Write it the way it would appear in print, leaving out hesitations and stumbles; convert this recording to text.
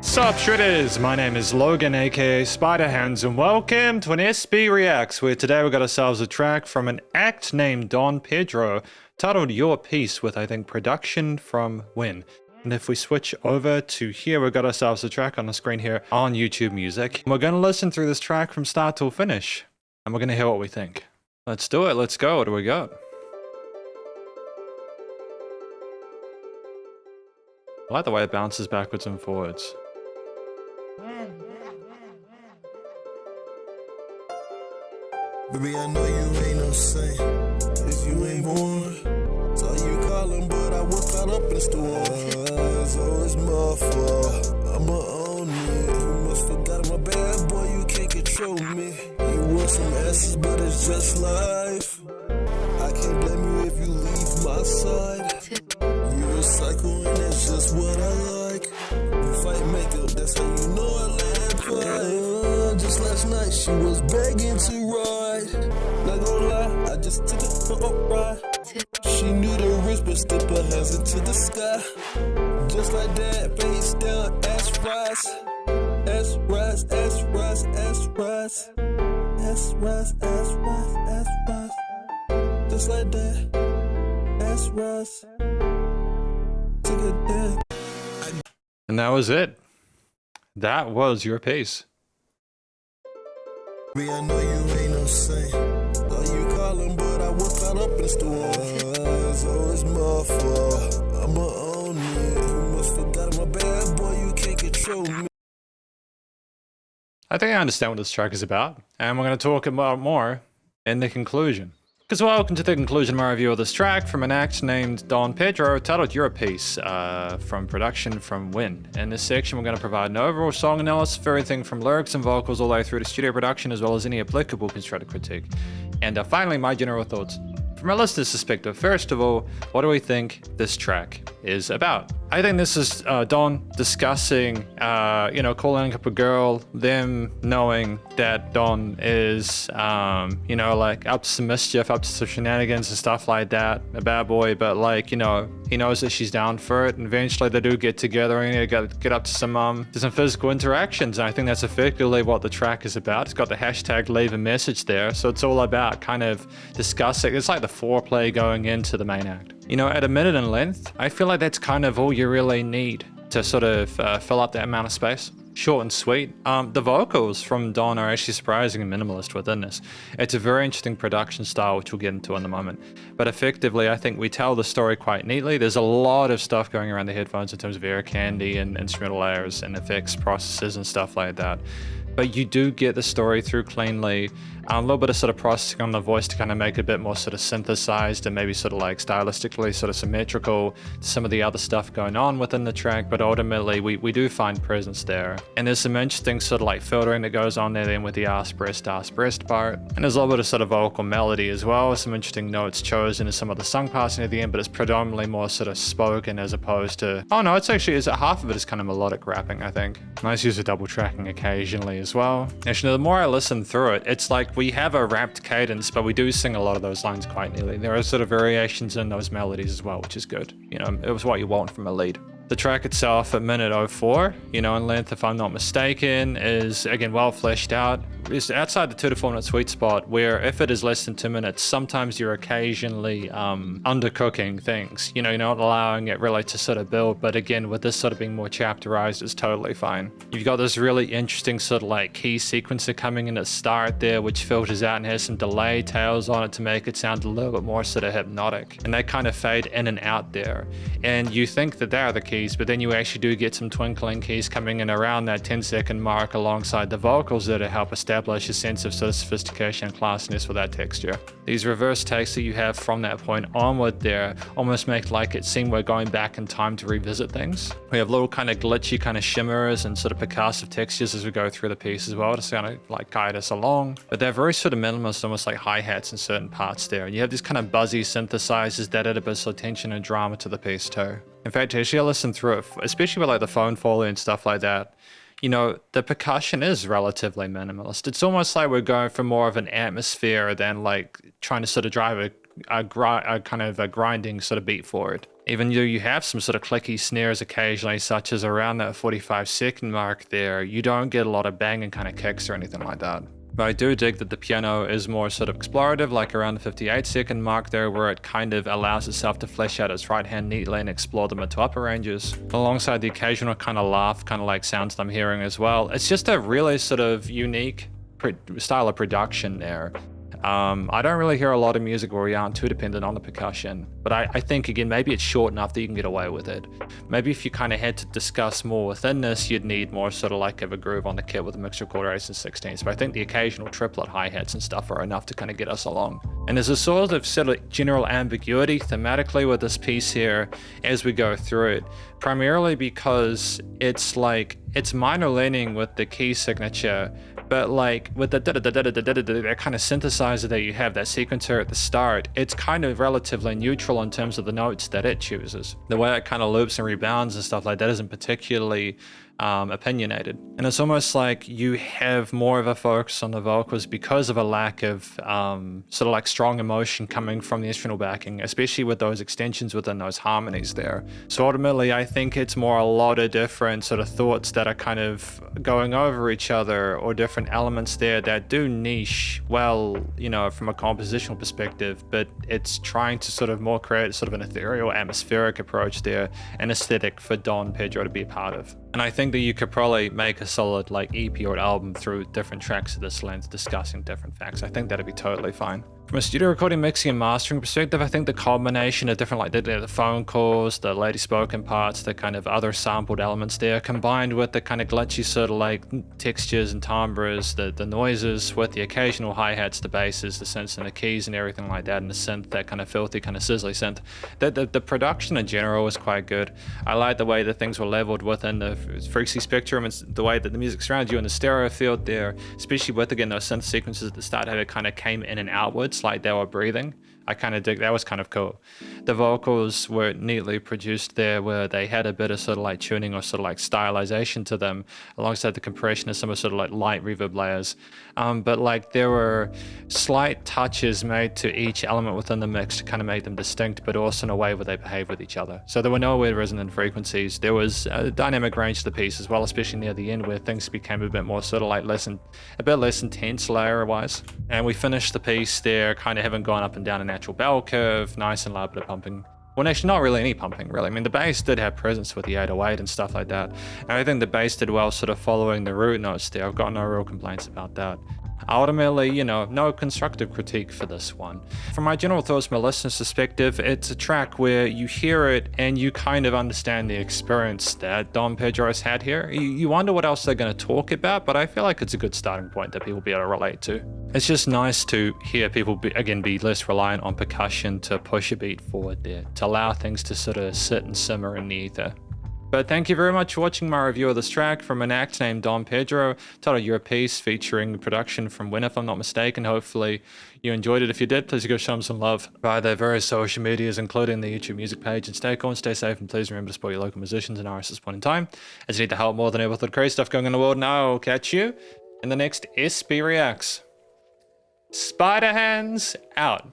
Sup Shredders, my name is Logan aka Spiderhands and welcome to an SB Reacts where today we got ourselves a track from an act named Don Pedro titled Your Piece with I think production from When. And if we switch over to here, we got ourselves a track on the screen here on YouTube Music. And we're going to listen through this track from start till finish and we're going to hear what we think. Let's do it, let's go, what do we got? I like the way it bounces backwards and forwards. Baby, I know you ain't no saint, cause you ain't born. Saw you calling, but I was caught up in the storm. So it's my fault, I'ma own it. You must forgot my bad boy, you can't control me. You want some answers, but it's just life. I can't blame you if you leave my side. You're a psycho and that's just what I like. You fight makeup, that's how you know I let that play. Just last night she was begging to ride. Not gonna lie, I just took her for a ride. She knew the risk, but still put hands into the sky. Just like that, face down, ass rise. Ass rise, ass rise, ass rise. Ass rise, ass rise, ass rise. Just like that, ass rise. Took a dip. And that was it. That was Your Piece. Me, I know you ain't no saint. Saw you calling, but I was caught up in the storm. So it's my fault, I'ma own it. You must forgot my bad boy, you can't control me. I think I understand what this track is about, and we're going to talk about more in the conclusion. Because welcome to the conclusion of my review of this track from an act named Don Pedro titled Your Piece, from production from When. In this section we're going to provide an overall song analysis of everything from lyrics and vocals all the way through to studio production as well as any applicable constructive critique. And finally my general thoughts. From a listener's perspective, first of all, what do we think this track is about? I think this is Don discussing, calling up a girl, them knowing that Don is, like up to some mischief, up to some shenanigans and stuff like that, a bad boy, but like, he knows that she's down for it, and eventually they do get together and get up to some physical interactions, and I think that's effectively what the track is about. It's got the hashtag leave a message there, so it's all about kind of discussing, it's like the foreplay going into the main act. At a minute in length, I feel like that's kind of all you really need to sort of fill up that amount of space. Short and sweet. The vocals from Don are actually surprisingly minimalist within this. It's a very interesting production style, which we'll get into in a moment. But effectively, I think we tell the story quite neatly. There's a lot of stuff going around the headphones in terms of air candy and instrumental layers and effects processes and stuff like that. But you do get the story through cleanly. A little bit of sort of processing on the voice to kind of make it a bit more sort of synthesized and maybe sort of like stylistically sort of symmetrical to some of the other stuff going on within the track, but ultimately we do find presence there. And there's some interesting sort of like filtering that goes on there then with the ask breast part. And there's a little bit of sort of vocal melody as well, some interesting notes chosen as some of the sung passing at the end, but it's predominantly more sort of spoken as opposed to, half of it is kind of melodic rapping, I think. Nice use of double tracking occasionally as well. Actually, the more I listen through it, it's like we have a rapped cadence, but we do sing a lot of those lines quite nearly. There are sort of variations in those melodies as well, which is good. It was what you want from a lead. The track itself at minute 04, in length if I'm not mistaken, is again well fleshed out. It's outside the 2 to 4 minute sweet spot where if it is less than 2 minutes, sometimes you're occasionally undercooking things. You're not allowing it really to sort of build, but again, with this sort of being more chapterized, it's totally fine. You've got this really interesting sort of like key sequencer coming in at the start there, which filters out and has some delay tails on it to make it sound a little bit more sort of hypnotic. And they kind of fade in and out there. And you think that they are the keys, but then you actually do get some twinkling keys coming in around that 10-second mark alongside the vocals there to help establish a sense of sort of sophistication and classiness with that texture. These reverse takes that you have from that point onward there almost make like it seem we're going back in time to revisit things. We have little kind of glitchy kind of shimmers and sort of percussive textures as we go through the piece as well to kind of like guide us along. But they're very sort of minimalist, almost like hi-hats in certain parts there. And you have these kind of buzzy synthesizers that add a bit of tension and drama to the piece too. In fact, as you listen through it, especially with like the phone foley and stuff like that, the percussion is relatively minimalist. It's almost like we're going for more of an atmosphere than like trying to sort of drive a kind of a grinding sort of beat forward. Even though you have some sort of clicky snares occasionally, such as around that 45-second mark there, you don't get a lot of banging kind of kicks or anything like that. But I do dig that the piano is more sort of explorative, like around the 58-second mark there, where it kind of allows itself to flesh out its right hand neatly and explore the mid to upper ranges, alongside the occasional kind of laugh, kind of like sounds that I'm hearing as well. It's just a really sort of unique style of production there. I don't really hear a lot of music where we aren't too dependent on the percussion, but I think, again, maybe it's short enough that you can get away with it. Maybe if you kind of had to discuss more within this, you'd need more sort of like of a groove on the kit with a mixture of quarter eighths and 16ths, but I think the occasional triplet hi-hats and stuff are enough to kind of get us along. And there's a sort of general ambiguity thematically with this piece here as we go through it, primarily because it's minor leaning with the key signature, but like with the that kind of synthesizer that you have, that sequencer at the start, it's kind of relatively neutral in terms of the notes that it chooses. The way it kind of loops and rebounds and stuff like that isn't particularly opinionated. And it's almost like you have more of a focus on the vocals because of a lack of sort of like strong emotion coming from the instrumental backing, especially with those extensions within those harmonies there. So ultimately, I think it's more a lot of different sort of thoughts that are kind of going over each other, or different elements there that do niche well, you know, from a compositional perspective, but it's trying to sort of more create sort of an ethereal, atmospheric approach there, an aesthetic for Don Pedro to be a part of. And I think that you could probably make a solid like EP or album through different tracks of this length discussing different facts. I think that'd be totally fine. From a studio recording, mixing and mastering perspective, I think the combination of different, like the phone calls, the lady spoken parts, the kind of other sampled elements there, combined with the kind of glitchy sort of like textures and timbres, the noises with the occasional hi-hats, the basses, the synths and the keys and everything like that, and the synth, that kind of filthy, kind of sizzly synth. The production in general was quite good. I like the way that things were leveled within the frequency spectrum, and the way that the music surrounds you in the stereo field there, especially with, again, those synth sequences at the start, how it kind of came in and outwards like they were breathing. I kind of dig that. Was kind of cool. The vocals were neatly produced there, where they had a bit of sort of like tuning or sort of like stylization to them, alongside the compression of some sort of like light reverb layers. But like there were slight touches made to each element within the mix to kind of make them distinct, but also in a way where they behave with each other. So there were no weird resonant frequencies. There was a dynamic range to the piece as well, especially near the end, where things became a bit more sort of like a bit less intense layer wise. And we finished the piece there, kind of having gone up and down an natural bell curve, nice and loud bit of pumping. Well, actually, not really any pumping, really. I mean, the bass did have presence with the 808 and stuff like that. And I think the bass did well sort of following the root notes there. I've got no real complaints about that. Ultimately, you know, no constructive critique for this one. From my general thoughts from a listener's perspective, it's a track where you hear it and you kind of understand the experience that Don Pedro has had here. You wonder what else they're going to talk about, but I feel like it's a good starting point that people will be able to relate to. It's just nice to hear people, be less reliant on percussion to push a beat forward there, to allow things to sort of sit and simmer in the ether. But thank you very much for watching my review of this track from an act named Don Pedro, titled Your Piece, featuring production from Win, if I'm not mistaken. Hopefully you enjoyed it. If you did, please go show them some love via their various social medias, including the YouTube music page. And stay cool and stay safe, and please remember to support your local musicians and artists at this point in time, as you need the help more than ever with the crazy stuff going on in the world. And I'll catch you in the next SB Reacts. Spiderhands out.